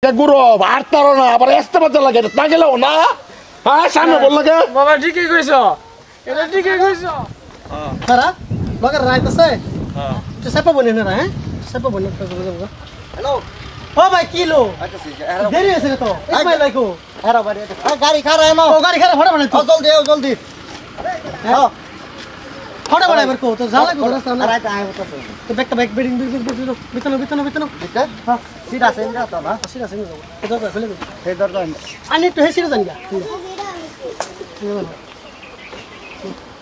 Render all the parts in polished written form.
কে গুরো আর তারো না আবার আসতে বাজে লাগে না গেলেও না হ্যাঁ সামনে বল লাগে বাবা ঠিকই কইছো এটা ঠিকই কইছো তারা লগের রাইত আছে তুই সেপা বনে না হ্যাঁ সেপা বনে হ্যালো ও ভাই কিলো দেরি হয়েছে তো ইসমাইল ভাই কো আরে বাড়ি গাড়ি খারা এনো ও গাড়ি খারা ফটা বানাই তো জলদি হ্যাঁ ফটা বানাই বার কো তো জালা কো রাস্তা না রাইত আয় তো তো ব্যাকটা ব্যাক বিডিং বিতনো হ্যাঁ সিধা আছে না তো না সিধা আছে না তো দরকার ফেলে এই দরকার আনি তো হেসিরে জানি গা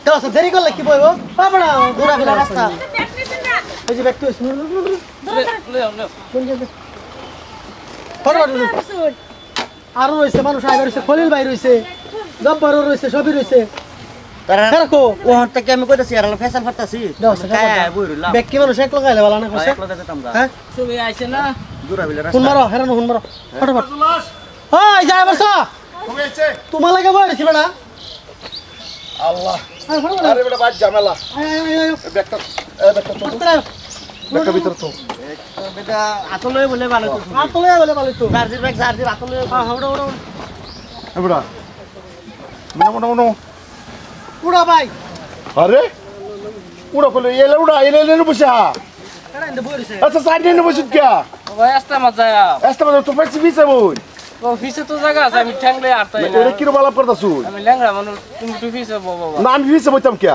তো সব দেরি করলে কি বলবো বাবা ঘোরা ফেলা রাস্তা এই যে ব্যাক তো আরো রয়েছে মানুষ আগে রয়েছে খলিল ভাই রয়েছে জব্বারও রয়েছে সবই রয়েছে রাখো ও থেকে আমি কইতাছি আর ফেসাল ফাটাছি কায়া বইরলা ব্যাক কি মানুষ এক লাগাইলে ভালো না কইছে হ্যাঁ সবই আইছে না দূরা বিলে রাস্তা হুন মারো হেরানো হুন মারো ফটাফট ওই যাই বসো তুমি আইছে তোমার লাগা বইছি বেটা আল্লাহ আরে বেটা বাজ ঝামেলা ব্যাকটা ব্যাকটা ভিতর তো বেটা আতলে বলে ভালো তো চার্জার ব্যাগ চার্জার আতলে হ্যাঁ ওড়া এবড়া মনো উড়া ভাই আরে উড়া কইলে এলে বসা এটা ইন্দে বইছে আচ্ছা সাইড নিয়ে বসুত কে ভাই আসতে মজা তো পেছি বিছে বই ও ফিসে তো জায়গা আছে আমি ঠ্যাংলে আরতাই না এটা কি বালা করতাছু আমি ল্যাংড়া মানুষ তুমি তো ফিসে বাবা না আমি বিছে বইতাম কে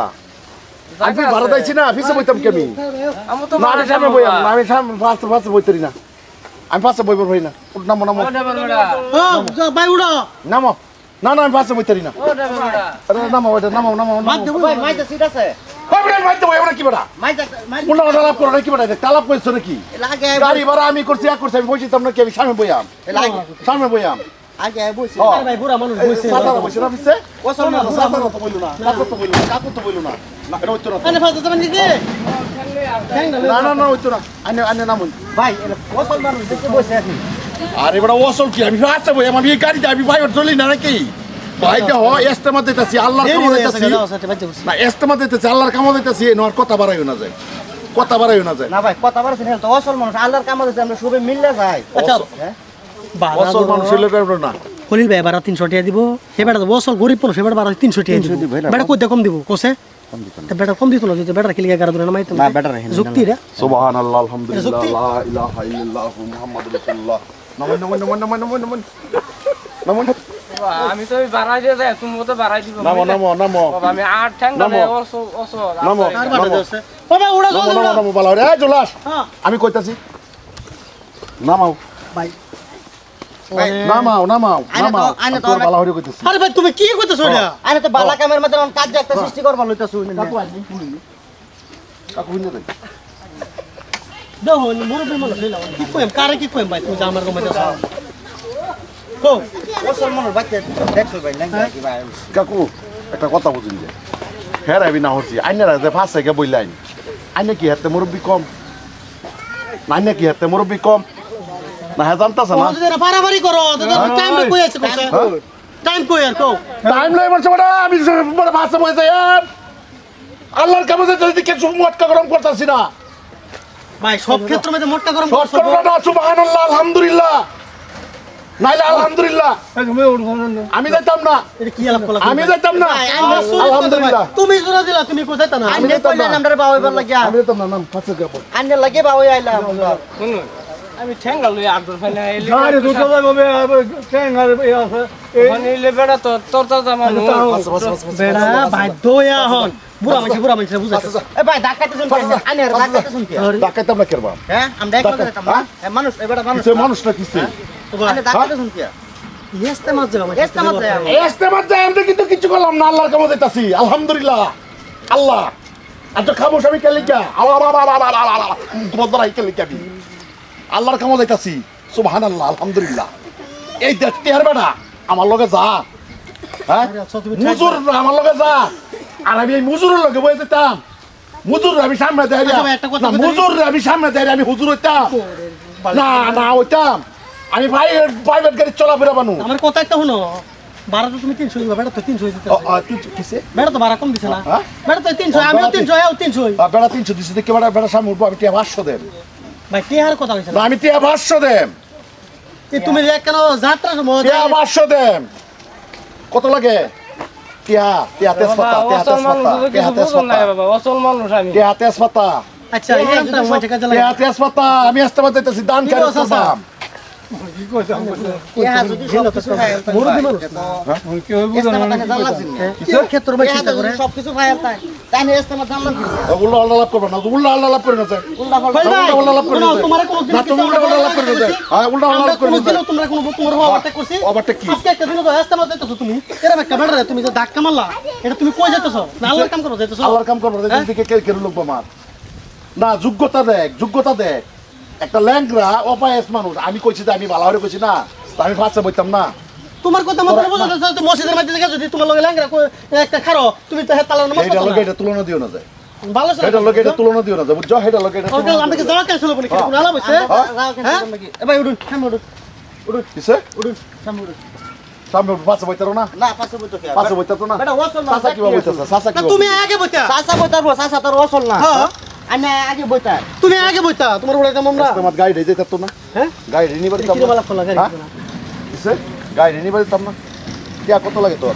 আমি ভাড়া দাইছি না বিছে বইতাম কে আমি তো না আমি সামনে বইয়াম না আমি সামনে ফাস্ট বইতরি না আমি ফাস্ট বইবর হই না নামো ও ভাই উড়া নামো না আমি ফাস্ট বইতরি না ও ডাবড়া আরে নামো ভাই মাইতে সিট আছে মাইতে বই আমরা কি বড়া মাইতে মুন্ডা তালাপ করো নাকি বড়া তালাপ কইছ নাকি লাগে গাড়ি ভাড়া আমি করছি আমি বইছিতাম না কি আমি সামনে বইয়াম সামনে বইয়াম আগে বইছে ভাই বুড়া মানুষ বইছে সাদা বইছে না বিছে ওসল না সাদা তো বইলো না কাকু তো বইলো না না এটা হইতো না আনে ফাজ যাবেন কি না হইতো না আনে নামুন ভাই ওসল মানুষ দেখে বইছে আছে আরে বড় ওসল কি আমি ফাস্ট বইয়াম আমি এই গাড়িতে আমি ভাই চলি না নাকি ভাই দেখো ইস্তেমা দিতেছি আল্লাহর কাম দিতেছি না ইস্তেমা দিতেছি আল্লাহর কাম দিতেছি নর কথা বাড়াইও না যায় না ভাই কথা বাড়ছে না তো ওসল মানুষ আল্লাহর কাম দিতে আমরা সবে মিললে যাই আচ্ছা হ্যাঁ ওসল মানুষ হইলে না খলিল ভাই বারা 300 টাকা দিব সে বেটা ওসল গরিব মানুষ সে বেটা বারা 300 টাকা দিব বেটা কই কম দিব কোসে তো বেটা কম দিত না যদি বেটা কিলিয়া গারা ধরে না মাইতো না বেটা রে যুক্তি রে সুবহানাল্লাহ আলহামদুলিল্লাহ লা ইলাহা ইল্লাল্লাহ মুহাম্মাদুর রাসূলুল্লাহ নামন আমি তো বাড়াই দিয়ে যাই তুমি তো বাড়াই দিব নামো বাবা আমি আট ঠ্যাং ধরে ওসো নামো আর বাড়া যাচ্ছে বাবা উড়া নামো বালা রে জলাস আমি কইতাছি নামাও ভাই নামাও তোর বালা হইরে কইতাছি আরে ভাই তুমি কি কইতাছো এটা আরে তো বালা কামের মধ্যে কাজ একটা সৃষ্টি করবা লইতাছো কাকু হইনে দে দেখো মুরব্বি মানুষ লইলাম কি কইম কারে কি কইম ভাই তুমি যা আমার কমাইতাছ কো ওসল মানুষ বাচ্চা দেখছো ভাই ল্যাংড়া কি ভাই কাকু একটা কথা বুঝিন যে হের আইবি না হরছি আইনারা যে ফাঁস থেকে বইলাইন আইনে কি হাতে মুরব্বি কম না হ্যাঁ জানতাছ না যদি পারাপারি করো তো টাইম কই আছে কোসে টাইম কই আর কো টাইম লই বলছ বড় আমি বড় ভাষা বইছে আল্লাহর কাছে যদি কিছু মটকা গরম করতাছি না ভাই সব ক্ষেত্র মধ্যে মোটটা গরম করছো না সুবহানাল্লাহ আলহামদুলিল্লাহ নাইলে আলহামদুলিল্লাহ আমি যাইতাম না এটা কি আলাপ করলা আমি যাইতাম না আলহামদুলিল্লাহ তুমি জোড়া দিলা তুমি কই যাইতা না আমি কইলাম আমরা বাওয়াইবার লাগিয়া আমি যাইতাম না নাম ফাঁসে গেব আন্নে লাগে বাওয়াই আইলাম আমি ঠ্যাঙ্গা লই আদর ফাইনা এলি গাড়ি দুটো যাবে ঠ্যাঙ্গা এই আছে মানে বেড়া তো তোর জামানো বেড়া বাধ্য হইয়া হন বুড়া মাইছে বুঝাইছে এ ভাই ডাকাইতে শুন আনে ডাকাইতে শুন কি ডাকাইতাম না কেরবা হ্যাঁ আমরা এক কথা দিতাম না মানুষ এ বেড়া মানুষ না কিছে আনে ডাকাইতে শুন কি ইস্তেমাত যাই আমরা কিন্তু কিছু করলাম না আল্লাহর কাছে যাইতাছি আলহামদুলিল্লাহ আল্লাহ আজ খামোশ আমি কেলিকা তোমার আইকে লিখা আমি আল্লাহর কাছে যাইতাছি সুবহানাল্লাহ আলহামদুলিল্লাহ এই দেখতে আর বেটা আমার লগে যা হ্যাঁ মুজুর আমার লগে যা আর আমি এই মুজুরের লগে বই যেতাম মুজুর আমি সামনে দেয় না মুজুর আমি সামনে দেয় আমি হুজুর হইতাম না হইতাম আমি প্রাইভেট গাড়ি চলাফেরা বানু আমার কথা একটা শুনো ভাড়া তো তুমি 300 দিবা বেটা তো 300 দিতে 300 কিসে বেটা তো ভাড়া কম দিছ না বেটা তো 300 আমিও 300 এও 300 বেটা 300 দিছে দেখে বেটা সামনে উঠবো আমি টিয়া 500 দেব ভাই টিয়ার কথা কইছ না আমি টিয়া 500 দেব তুমি কেন যাত্রা সময় টিয়া 500 দেন কত লাগে টিয়া তেজপাতা টিয়া তেজপাতা আচ্ছা এই আমটা মজা কাজে লাগে টিয়া তেজপাতা আমি আসতে যাইতেছি দান খাই করবাম মুরগি মানুষ ক্ষেত্র বেশি চিন্তা করে সবকিছু ফায়ার তাই তাই নিয়ে ইস্তেমা জানলাম কি উল্টা আল্লাহ লাভ করবে না উল্টা আল্লাহ লাভ করে না যায় উল্টা লাভ করে না তোমার কোনো না তুমি উল্টা লাভ করে না যায় হ্যাঁ উল্টা লাভ করে না তোমরা কোনো তোমার ওভারটেক করছি ওভারটেক কি আজকে একটা দিন তো ইস্তেমা দিতেছো তুমি এরকম একটা বেড়া তুমি যে ধাক্কা মারলা এটা তুমি কই যাইতেছো না আল্লাহর কাম করো যাইতেছো আল্লাহর কাম করবে দিকে কে লোক মার না যোগ্যতা দেখ একটা ল্যাংরা অপায়েস মানুষ আমি কইছি যে আমি ভালো করে কইছি না আমি ফাঁসে বইতাম না তোমার কথা মতো বুঝাতে তো মসজিদের মধ্যে থেকে যদি তোমার লগে ল্যাংরা একটা খারো তুমি তো তালার নামাজ এইটা পড়ো লগে এটা তুলনা দিও না যায় ভালো ছিল এটা লগে এটা তুলনা দিও না যায় বুঝছো এটা লগে এটা ওকে আমরা কি যাওয়া ক্যান্সেল হবে নাকি কোন আলাপ হইছে হ্যাঁ এ ভাই উঠুন সামনে উঠুন কিসে উঠুন সামনে উঠুন সামনে ফাঁসে বইতারো না না পাঁচশো বইতো কে ফাঁসে বইতারো না বেটা ওসল না সাসা কি বইতাছে সাসা কি তুমি আগে বইতা সাসা বইতার সাসা তোর ওসল না হ্যাঁ আমি আগে বইতা তুমি আগে বইতা তোমার উড়াইতে আমরা তোমার গাইড হইতে তো না হ্যাঁ গাইড নিবার তো কিলো মালা খোলা গাড়ি কিসে গাইড নিবার তো না টিয়া কত লাগে তোর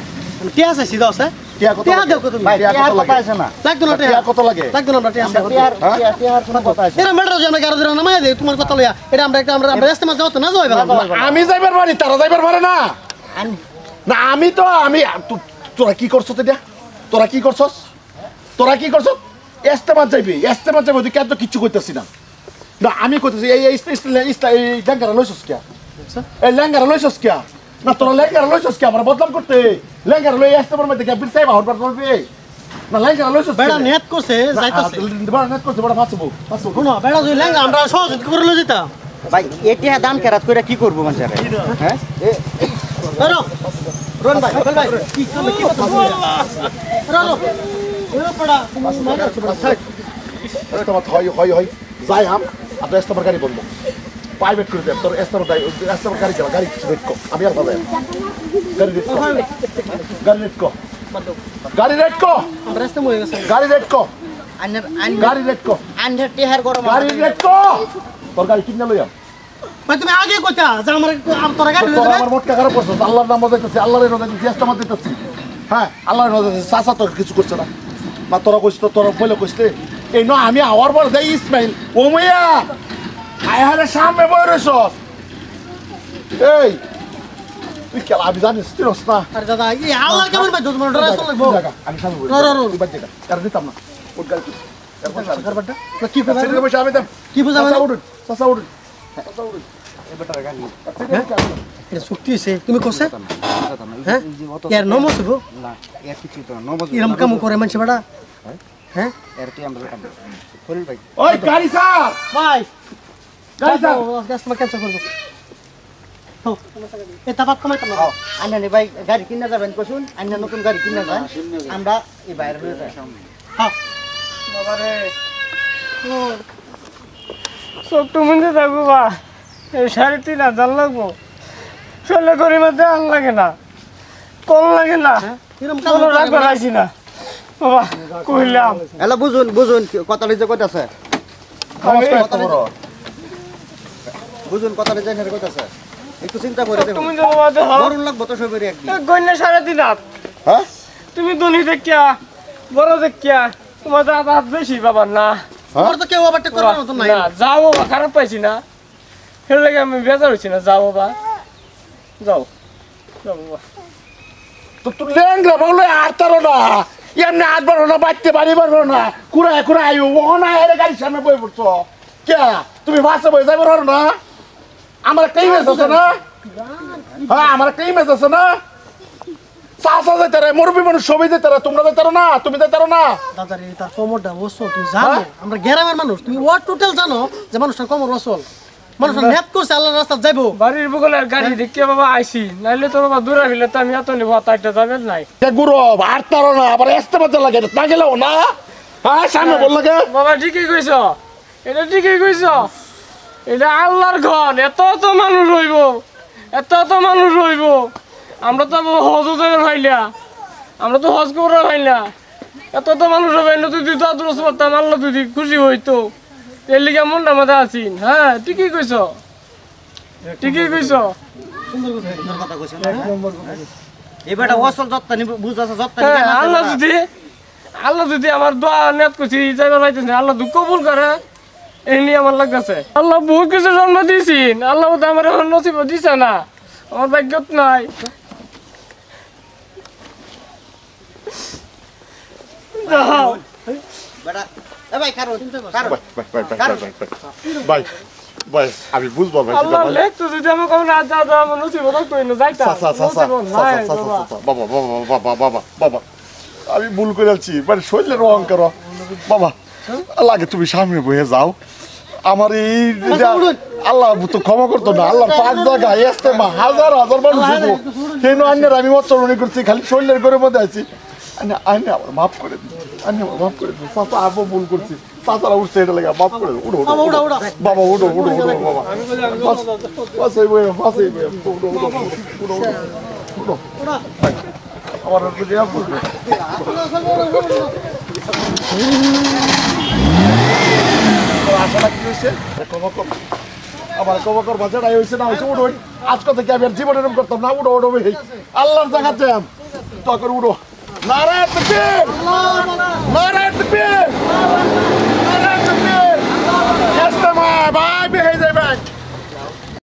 টিয়া আছে সিধা আছে টিয়া কত টিয়া দাও কত ভাই টিয়া কত লাগে আছে না লাগতো না টিয়া কত লাগে লাগতো না টিয়া আছে টিয়ার টিয়ার কোন কথা আছে এরা মেট্রো যে আমরা গাড়ি ধরে নামাই দেই তোমার কথা লইয়া এটা আমরা রাস্তা মাঝে যাও তো না যাও এবার আমি যাইবার পারি তারা যাইবার পারে না না আমি তোরা কি করছস এটা তোরা কি করছস ইস্তেমাত যাইবি তুই কেন তো কিচ্ছু করতেছি না না আমি কইতেছি এই ল্যাঙ্গারা লইছস কিয়া এই ল্যাঙ্গারা লইছস কিয়া না তোরা ল্যাঙ্গারা লইছস কিয়া আমরা বদনাম করতে ল্যাঙ্গারা লই ইস্তেমার মধ্যে গিয়ে বিরসাই বাহর বার করবি না ল্যাঙ্গারা লইছস বেড়া নেট করছে যাইতাছে বড় নেট করতে বড় ফাঁসবো শুনো বেড়া যদি ল্যাঙ্গা আমরা সহযোগ করে লই যেতা ভাই এটি দান কেরাত কইরা কি করব মানুষেরা হ্যাঁ ধরো রন ভাই কি কথা রনো ওই পড়া মাথা পড়া থাক ইস্তেমাত হয় যাই হাম আপনার ইস্তেমার গাড়ি বলবো প্রাইভেট করে দেব তোর ইস্তেমার গাড়ি চালা গাড়ি রেট কো আমি আর ভাবে গাড়ি রেট কো গাড়ি রেট কো আমরা রাস্তা মরে গেছে গাড়ি রেট কো গাড়ি রেট কো আন্ডার টিহার গরম গাড়ি রেট কো তোর গাড়ি কিনে লইয়া ভাই তুমি আগে কইতা যে আমার তোরা গাড়ি লই তোর যাবে আমার মোট টাকার পড়ছ আল্লাহর নাম দিতেছি আল্লাহর নাম দিতেছি ইস্তেমাত দিতেছি হ্যাঁ আল্লাহর নাম দিতেছি চাচা তোর কিছু করছে না না তোরা কইছ তো তোরা বলে কইছতে এই ন আমি আওয়ার পর দেই ইসমাইল ও মাইয়া আয়হারে সামনে বই রইছস এই তুই কেলা আমি জানিস তুই রস না আরে দাদা এই আল্লাহর কেমন ভাই তোমার ডরা চলে লাগবো আমি সামনে বই রো তুই বাদ দে আর দিতাম না ওর গাড়ি কারবারটা কি বুঝা ছেড়ে বসে আমি দেব কি বুঝা চাচা উঠুন চাচা উঠুন এটা চুক্তি হইছে তুমি কইছে হ্যাঁ এর নমো শুভ না এর কিছু তো নবজ এরম কাম করে মানুষ বেড়া হ্যাঁ এর কি আমরা কাম করি ভাই ওই গাড়ি স্যার ভাই গাড়ি স্যার কাস্টমার ক্যান্সেল করব তো এটা বাদ কমাই তো না আন্ডা ভাই গাড়ি কিনা যাবেন কইছুন আন্ডা নতুন গাড়ি কিনা যায় আমরা এই বাইরে হয়ে যাই হ্যাঁ বাবারে চোখটু মুঞ্জে থাকবো বা এই 3,500 লাগবো চলে করি মধ্যে আন লাগে না কম লাগে না এরম কোনো রাখবার আইছি না বাবা কইলাম এলা বুঝুন কথাটা যে কইতাছে বুঝুন কথাটা যে এর কইতাছে একটু চিন্তা করে দেখুন তুমি তো বাবা দেখ গরম লাগবো তো সবেরই একদিন গন্যা 3,500 হ্যাঁ তুমি ধনী দেখিয়া বড় দেখিয়া তোমার তো হাত বেশি বাবা না তোমার তো কেউ ওভারটেক করার মত নাই না যাও বাবা খারাপ পাইছি না এর লাগে আমি বেজার হইছি না যাও বাবা যাও যাও বাবা তো তুই লেঙ্গা বলে আর তারো না এমনি হাত বাড়ো না বাড়তে বাড়ি বাড়ো না কুড়ায় ও না এর গাড়ির সামনে বই পড়ছো কে তুমি বাসে বই যাবে পারো না আমার একটা ইমেজ আছে না হ্যাঁ আমার একটা ইমেজ আছে না চাষা যেতে রে মুরব্বী মানুষ সবাই যেতে রে তোমরা যেতে না তুমি যেতে না দাদা রে তার কোমরটা ওসল তুমি জানো আমরা গ্রামের মানুষ তুমি ওয়াট টোটাল জানো যে মানুষটার কোমর ওসল মানুষটা নেট করছে আল্লাহর রাস্তা যাইবো বাড়ির বগলে গাড়ি দেখিয়া বাবা আইছি নাইলে তো বাবা দূরে হইলে তো আমি এত নিব তাইটা যাবেন নাই গুরব আর তারো না আবার আসতে পারতে লাগে না গেলেও না হ্যাঁ সামনে বল লাগে বাবা ঠিকই কইছ এটা ঠিকই কইছ এটা আল্লাহর ঘর এত তো মানুষ হইব এত তো মানুষ হইব আমরা তো হজ যাবেন ভাইলা আমরা তো হজ করার ভাইলা এত তো মানুষ হবে না তুই তো আদরস করতাম আল্লাহ তুই খুশি হইতো এর লিগে মনটা মাথা আছিন হ্যাঁ ঠিকই কইছ ঠিকই কইছো সুন্দর কথা কইছেন এই বেটা অসল যত্তানি বুঝাছ যত্তানি হ্যাঁ, আল্লাহ যদি আমার দোয়া নেত করছি যাইবার পাইতেছে আল্লাহ দুঃখ কবুল করে এই নিয়ে আমার লাগতেছে আল্লাহ বহুত কিছু জন্ম দিয়েছেন আল্লাহ তো আমার এখন নসিব দিছে না আমার ভাগ্যত নাই যাও বেটা এ ভাই কারো ভাই ভাই আমি বুঝবো ভাই আল্লাহ লেখতো যদি আমি কখন আজ যা যা আমার নসিব থাকতো না যাইতাম নসিব নাই বাবা। বাবা আমি ভুল করে যাচ্ছি মানে শরীরের অহংকার বাবা আল্লাহকে তুমি সামনে বয়ে যাও আমার এই আল্লাহ তো ক্ষমা করতো না আল্লাহ পাক জায়গায় আসতে মা হাজার হাজার মানুষ কেন আন্যের আমি মচ্চরণী করছি খালি শরীরের করে মধ্যে আছি আইনে আমার মাফ করে দিন আইনে আমার মাফ করে দিন চাচা আবো ভুল করছি চাচারা উঠছে এটা লেগে মাফ করে দিন উঠো বাবা উঠো বাবা বাসাই বই বাসাই বই উঠো আমার আশাটা কি হয়েছে আমার কবকর বাচ্চাটাই হয়েছে না হয়েছে উঠো আজকে থেকে আমি আর জীবন এরকম করতাম না উঠো উঠো আল্লাহর জায়গা চাই তখন উঠো নারায়ণ